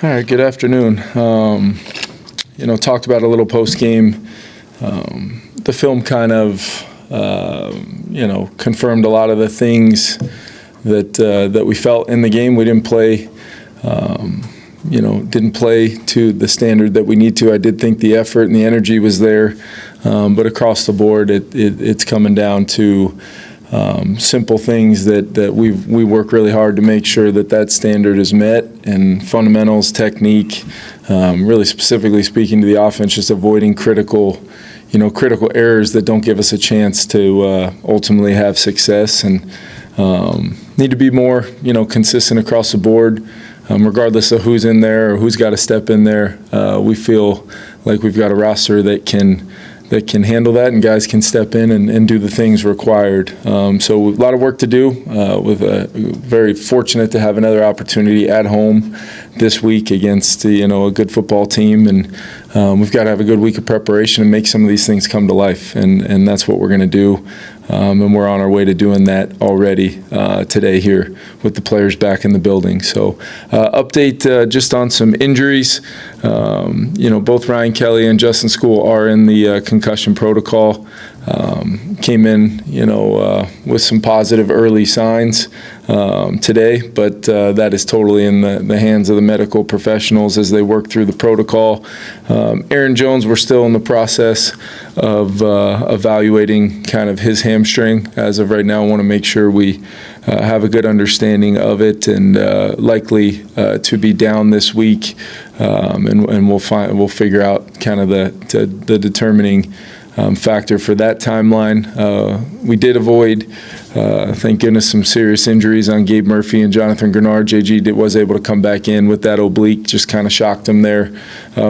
All right, good afternoon. Talked about a little post-game. The film kind of, confirmed a lot of the things that we felt in the game. We didn't play, didn't play to the standard that we need to. I did think the effort and the energy was there, but across the board, it's coming down to simple things that we work really hard to make sure that standard is met, and fundamentals, technique, really specifically speaking to the offense, just avoiding critical errors that don't give us a chance to ultimately have success, and need to be more consistent across the board, regardless of who's in there or who's got to step in there. We feel like we've got a roster that can handle that, and guys can step in and do the things required. So a lot of work to do. Very fortunate to have another opportunity at home this week against a good football team, and we've got to have a good week of preparation and make some of these things come to life, and that's what we're going to do. And we're on our way to doing that already today here with the players back in the building. So update just on some injuries. Both Ryan Kelly and Justin School are in the concussion protocol. Came in, with some positive early signs today, but that is totally in the hands of the medical professionals as they work through the protocol. Aaron Jones, we're still in the process of evaluating kind of his hamstring. As of right now, I want to make sure we have a good understanding of it, and likely to be down this week, and we'll figure out kind of the determining factor for that timeline. We did avoid, thank goodness, some serious injuries on Gabe Murphy and Jonathan Grenard. JG was able to come back in with that oblique, just kind of shocked him there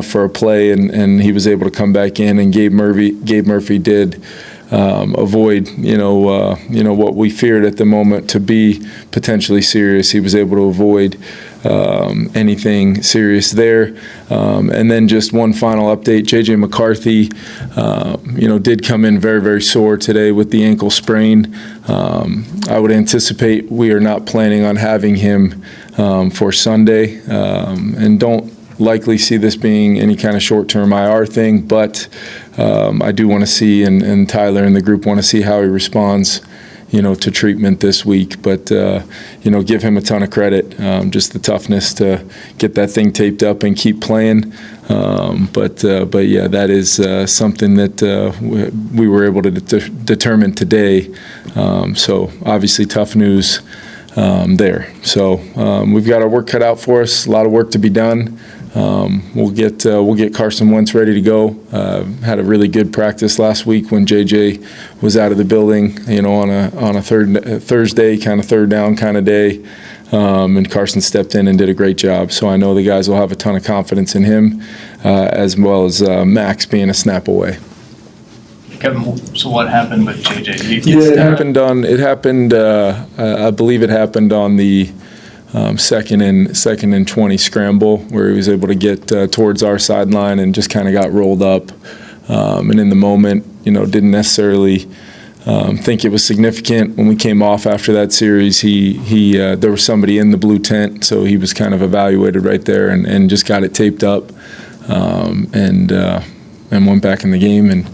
for a play, and he was able to come back in, and Gabe Murphy did avoid, what we feared at the moment to be potentially serious. He was able to avoid anything serious there. And then just one final update, J.J. McCarthy, did come in very, very sore today with the ankle sprain. I would anticipate we are not planning on having him for Sunday, and don't likely see this being any kind of short-term IR thing, but I do want to see, and Tyler and the group want to see how he responds to treatment this week. But, give him a ton of credit, just the toughness to get that thing taped up and keep playing. But yeah, that is something that we were able to determine today. So obviously tough news there. So we've got our work cut out for us, a lot of work to be done. We'll get Carson Wentz ready to go. Had a really good practice last week when JJ was out of the building, on a Thursday kind of third down kind of day, and Carson stepped in and did a great job. So I know the guys will have a ton of confidence in him, as well as Max being a snap away. Kevin, so what happened with JJ? It happened. I believe it happened on the second and 20 scramble, where he was able to get towards our sideline and just kind of got rolled up. And in the moment, didn't necessarily think it was significant. When we came off after that series, there was somebody in the blue tent, so he was kind of evaluated right there and just got it taped up, and went back in the game. And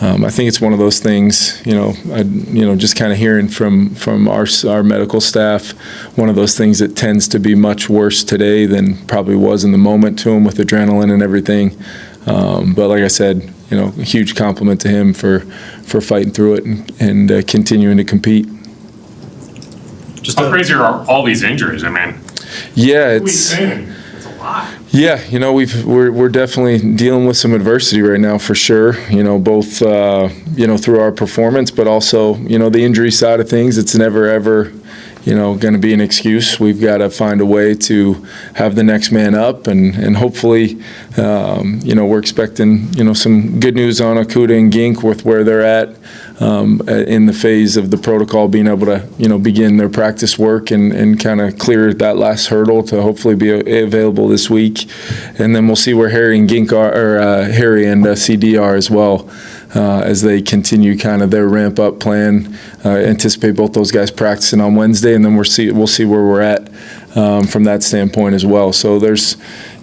I think it's one of those things, just kind of hearing from our medical staff, one of those things that tends to be much worse today than probably was in the moment to him with adrenaline and everything. But like I said, a huge compliment to him for fighting through it and continuing to compete. Just how crazy are all these injuries? I mean, yeah, it's a lot. Yeah, we're definitely dealing with some adversity right now for sure. Both through our performance, but also the injury side of things. It's never ever going to be an excuse. We've got to find a way to have the next man up, and hopefully, we're expecting some good news on Okudah and Gink with where they're at in the phase of the protocol, being able to begin their practice work and kind of clear that last hurdle to hopefully be available this week, and then we'll see where Harry and Gink are, or Harry and CD are as well. As they continue kind of their ramp-up plan. Anticipate both those guys practicing on Wednesday, and then we'll see where we're at from that standpoint as well. So there's,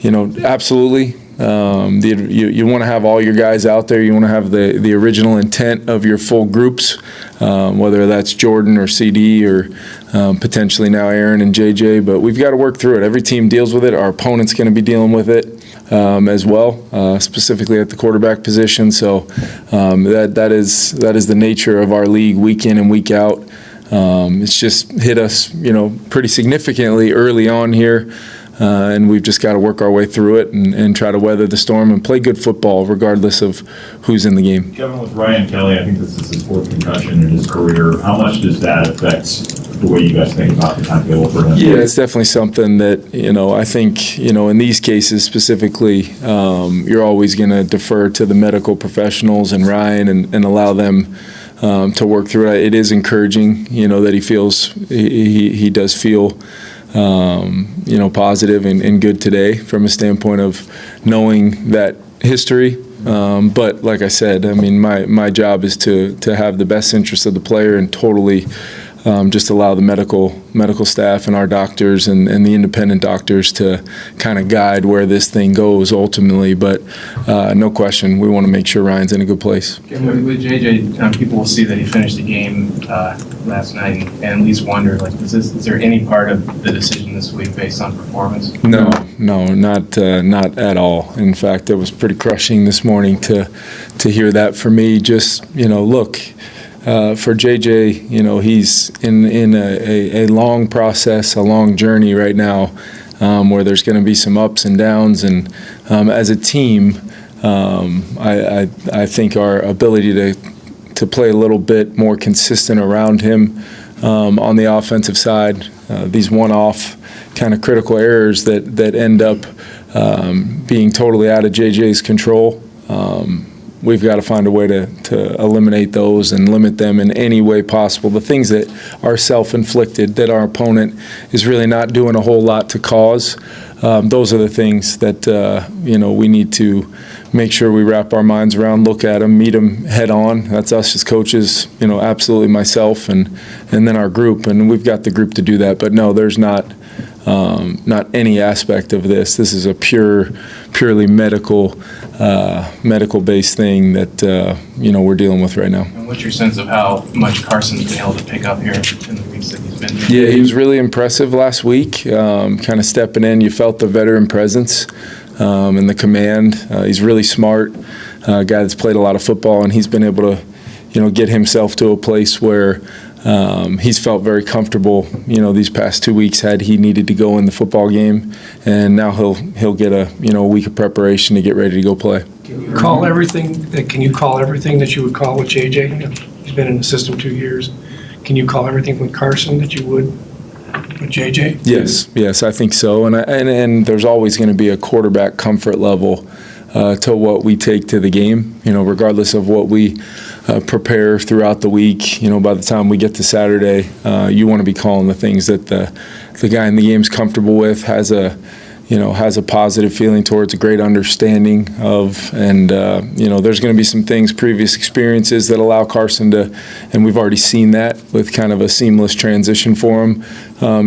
absolutely. You want to have all your guys out there. You want to have the original intent of your full groups, whether that's Jordan or CD or potentially now Aaron and JJ. But we've got to work through it. Every team deals with it. Our opponent's going to be dealing with it as well, specifically at the quarterback position. So that is the nature of our league week in and week out. It's just hit us, pretty significantly early on here. And we've just got to work our way through it and try to weather the storm and play good football regardless of who's in the game. Kevin, with Ryan Kelly, I think this is his fourth concussion in his career. How much does that affect the way you guys think about the timetable for him? Yeah, it's definitely something that, I think, in these cases specifically, you're always going to defer to the medical professionals and Ryan and allow them to work through it. It is encouraging, that he feels, he does feel positive and good today from a standpoint of knowing that history. But like I said, my job is to have the best interest of the player and totally just allow the medical staff and our doctors and the independent doctors to kind of guide where this thing goes ultimately. But no question, we want to make sure Ryan's in a good place. With JJ, people will see that he finished the game last night and at least wonder, is there any part of the decision this week based on performance? No, not at all. In fact, it was pretty crushing this morning to hear that for me. Just, look, for JJ, he's in a long process, a long journey right now, where there's going to be some ups and downs. And as a team, I think our ability to play a little bit more consistent around him on the offensive side, these one-off kind of critical errors that end up being totally out of JJ's control. We've got to find a way to eliminate those and limit them in any way possible. The things that are self-inflicted, that our opponent is really not doing a whole lot to cause, those are the things that we need to make sure we wrap our minds around, look at them, meet them head on. That's us as coaches, absolutely myself and then our group, and we've got the group to do that. But no, there's not any aspect of this. This is a purely medical-based thing that we're dealing with right now. And what's your sense of how much Carson's been able to pick up here in the weeks that he's been here? Yeah, he was really impressive last week, kind of stepping in. You felt the veteran presence and the command. He's really smart, a guy that's played a lot of football, and he's been able to, get himself to a place where he's felt very comfortable, these past 2 weeks had he needed to go in the football game, and now he'll get a week of preparation to get ready to go play. Can you call everything that you would call with JJ? He's been in the system 2 years. Can you call everything with Carson that you would with JJ? Yes, I think so. And there's always going to be a quarterback comfort level to what we take to the game, regardless of what we prepare throughout the week. By the time we get to Saturday, you want to be calling the things that the guy in the game's comfortable with, has a positive feeling towards, a great understanding of, and there's going to be some things, previous experiences that allow Carson to, and we've already seen that with kind of a seamless transition for him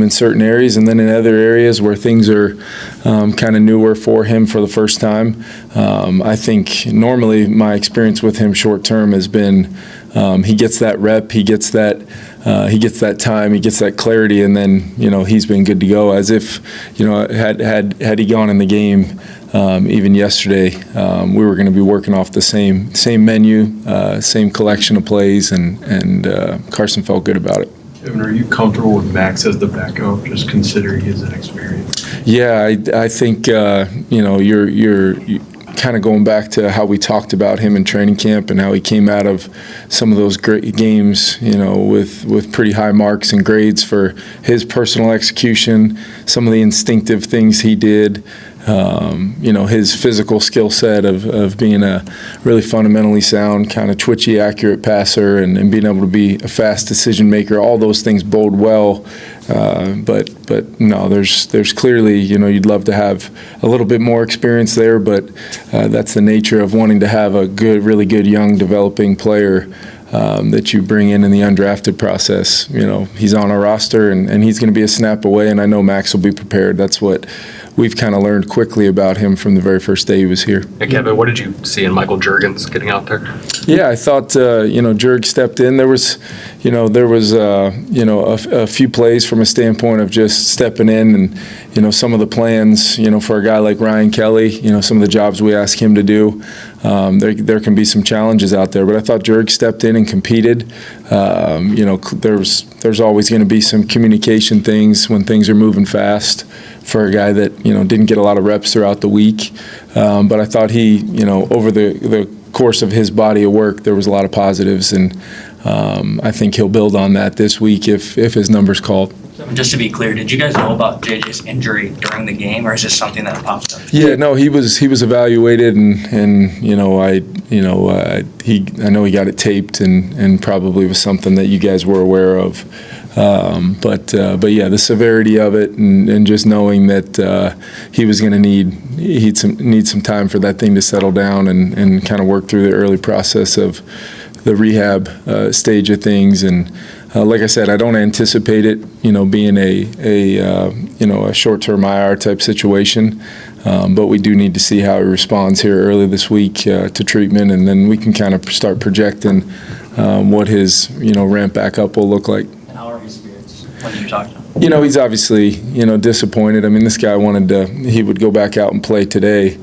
in certain areas, and then in other areas where things are kind of newer for him for the first time. I think normally my experience with him short term has been he gets that rep, he gets that time, he gets that clarity, and then he's been good to go. As if had he gone in the game even yesterday, we were going to be working off the same menu, same collection of plays, and Carson felt good about it. Kevin, are you comfortable with Max as the backup, just considering his inexperience? Yeah, I think you're kind of going back to how we talked about him in training camp and how he came out of some of those great games, with pretty high marks and grades for his personal execution, some of the instinctive things he did, his physical skill set of being a really fundamentally sound, kind of twitchy, accurate passer and being able to be a fast decision maker. All those things bode well. But no, there's clearly, you'd love to have a little bit more experience there, but that's the nature of wanting to have a really good young developing player that you bring in the undrafted process. You know, he's on our roster, and he's going to be a snap away, and I know Max will be prepared. That's what we've kind of learned quickly about him from the very first day he was here. Hey, Kevin, what did you see in Michael Juergens getting out there? Yeah, I thought, Jurg stepped in. There was a few plays from a standpoint of just stepping in and, some of the plans, for a guy like Ryan Kelly, some of the jobs we ask him to do. There can be some challenges out there, but I thought Jurg stepped in and competed. There's always going to be some communication things when things are moving fast for a guy that, didn't get a lot of reps throughout the week. But I thought he, over the course of his body of work, there was a lot of positives, and I think he'll build on that this week if his number's called. Just to be clear, did you guys know about JJ's injury during the game, or is this something that popped up? Yeah, no, he was evaluated, and I know he got it taped, and probably was something that you guys were aware of. But yeah, the severity of it, and just knowing that he was going to need some time for that thing to settle down and kind of work through the early process of the rehab stage of things. And like I said, I don't anticipate it, being a short-term IR type situation. But we do need to see how he responds here early this week to treatment, and then we can kind of start projecting what his ramp back up will look like. And how are his spirits when you talk to him? He's obviously disappointed. I mean, this guy he would go back out and play today.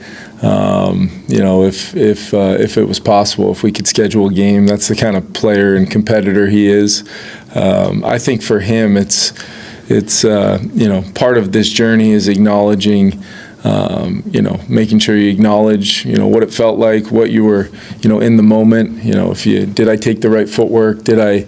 If it was possible, if we could schedule a game. That's the kind of player and competitor he is. I think for him, it's part of this journey is acknowledging, making sure you acknowledge, what it felt like, what you were, in the moment. Did I take the right footwork? Did I,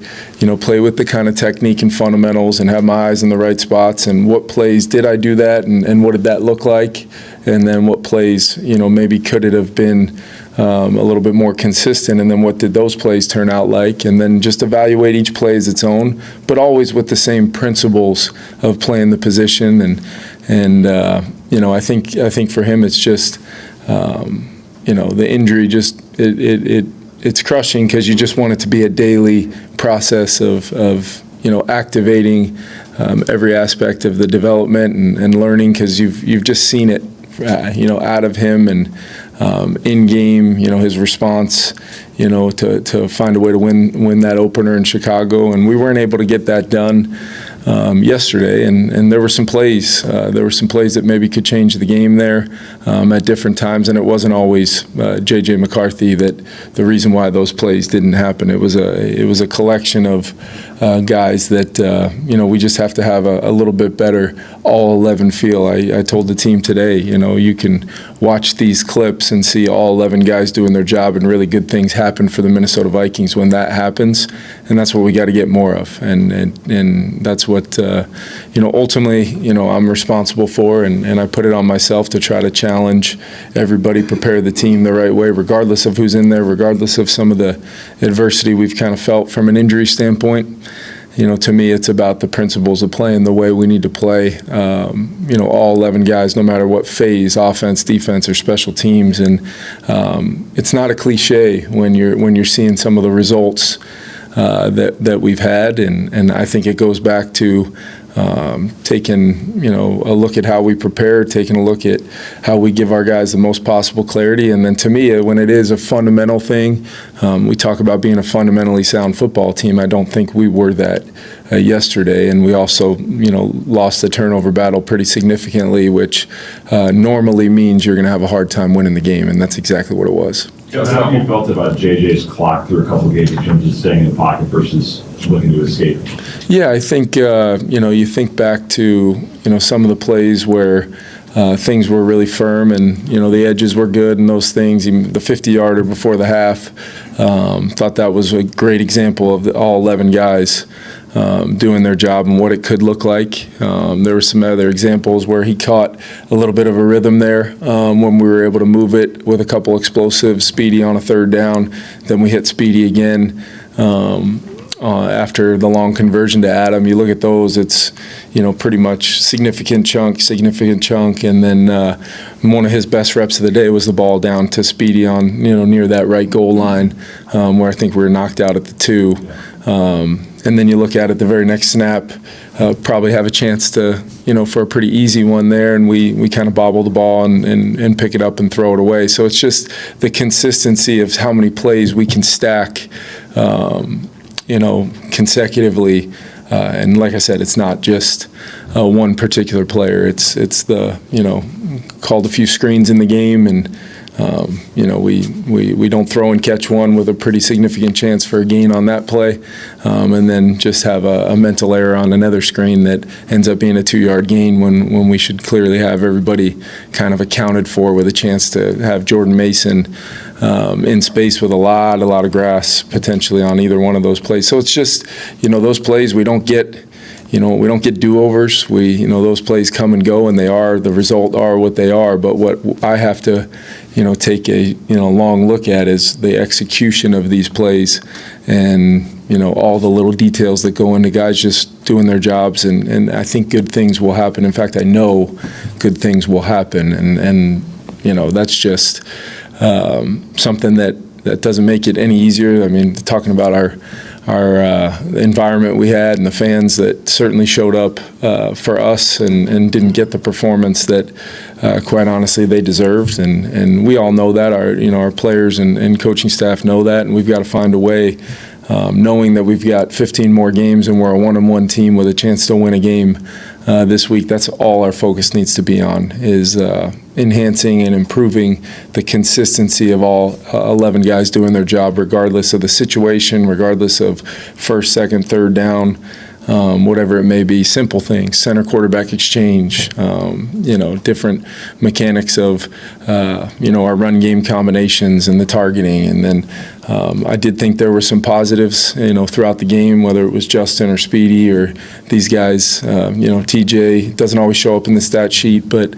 play with the kind of technique and fundamentals and have my eyes in the right spots? And what plays did I do that? And what did that look like? And then what plays, maybe could it have been a little bit more consistent? And then what did those plays turn out like? And then just evaluate each play as its own, but always with the same principles of playing the position. And I think for him it's just, the injury just it's crushing, because you just want it to be a daily process of activating every aspect of the development and learning, because you've just seen it, out of him, and in game, his response, to find a way to win that opener in Chicago, and we weren't able to get that done yesterday, and there were some plays. That maybe could change the game there at different times, and it wasn't always J.J. McCarthy that the reason why those plays didn't happen. It was a collection of guys that we just have to have a little bit better all 11 feel. I told the team today, you can watch these clips and see all 11 guys doing their job, and really good things happen for the Minnesota Vikings when that happens, and that's what we got to get more of, and that's what ultimately I'm responsible for, and I put it on myself to try to challenge everybody, prepare the team the right way, regardless of who's in there, regardless of some of the adversity we've kind of felt from an injury standpoint. To me, it's about the principles of playing the way we need to play, all 11 guys, no matter what phase, offense, defense, or special teams. And it's not a cliche when you're seeing some of the results that we've had, and I think it goes back to taking a look at how we prepare, taking a look at how we give our guys the most possible clarity, and then to me, when it is a fundamental thing, we talk about being a fundamentally sound football team. I don't think we were that yesterday, and we also lost the turnover battle pretty significantly, which normally means you're going to have a hard time winning the game, and that's exactly what it was. How have you felt about JJ's clock through a couple of games in terms of staying in the pocket versus looking to escape? Yeah, I think you think back to some of the plays where things were really firm, and the edges were good and those things. Even the 50-yarder before the half, thought that was a great example of all 11 guys doing their job and what it could look like. There were some other examples where he caught a little bit of a rhythm there when we were able to move it with a couple explosives, Speedy on a third down, then we hit Speedy again. after the long conversion to Adam. You look at those, it's, pretty much significant chunk. And then one of his best reps of the day was the ball down to Speedy on, near that right goal line, where I think we were knocked out at the 2. And then you look at it, the very next snap, probably have a chance to, for a pretty easy one there, and we kind of bobble the ball and pick it up and throw it away. So it's just the consistency of how many plays we can stack, consecutively. And like I said, it's not just one particular player. It's the, called a few screens in the game, and we don't throw and catch one with a pretty significant chance for a gain on that play, and then just have a mental error on another screen that ends up being a 2-yard gain when we should clearly have everybody kind of accounted for with a chance to have Jordan Mason in space with a lot of grass potentially on either one of those plays. So it's just, those plays we don't get. We don't get do-overs. Those plays come and go, and the result are what they are. But what I have to, take a, long look at is the execution of these plays, and, all the little details that go into guys just doing their jobs. And I think good things will happen. In fact, I know good things will happen. And that's just something that doesn't make it any easier. I mean, talking about our environment we had and the fans that certainly showed up for us and didn't get the performance that quite honestly they deserved, and we all know that. Our players and coaching staff know that, and we've got to find a way, knowing that we've got 15 more games and we're a 1-1 team with a chance to win a game this week. That's all our focus needs to be on, is enhancing and improving the consistency of all 11 guys doing their job, regardless of the situation, regardless of first, second, third down, whatever it may be. Simple things, center quarterback exchange, different mechanics of, our run game combinations and the targeting. And then I did think there were some positives, throughout the game, whether it was Justin or Speedy or these guys. TJ doesn't always show up in the stat sheet, but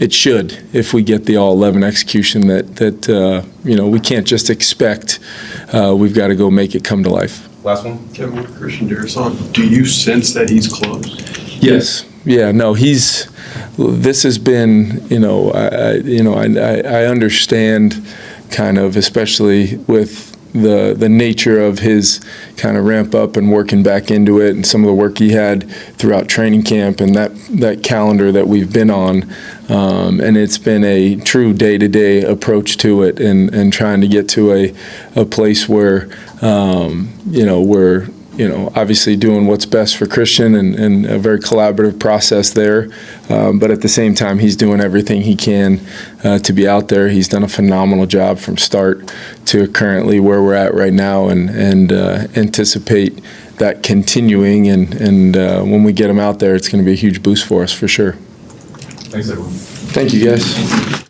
it should if we get the all 11 execution that we can't just expect. We've got to go make it come to life. Last one. Kevin, with Christian Darrison, do you sense that he's close? Yes. Yeah. No. This has been. I understand, kind of, especially with the nature of his kind of ramp up and working back into it, and some of the work he had throughout training camp and that calendar that we've been on, and it's been a true day-to-day approach to it, and trying to get to a place where we're obviously doing what's best for Christian, and a very collaborative process there. But at the same time, he's doing everything he can to be out there. He's done a phenomenal job from start to currently where we're at right now, and anticipate that continuing. And when we get him out there, it's going to be a huge boost for us for sure. Thanks, everyone. Thank you, guys.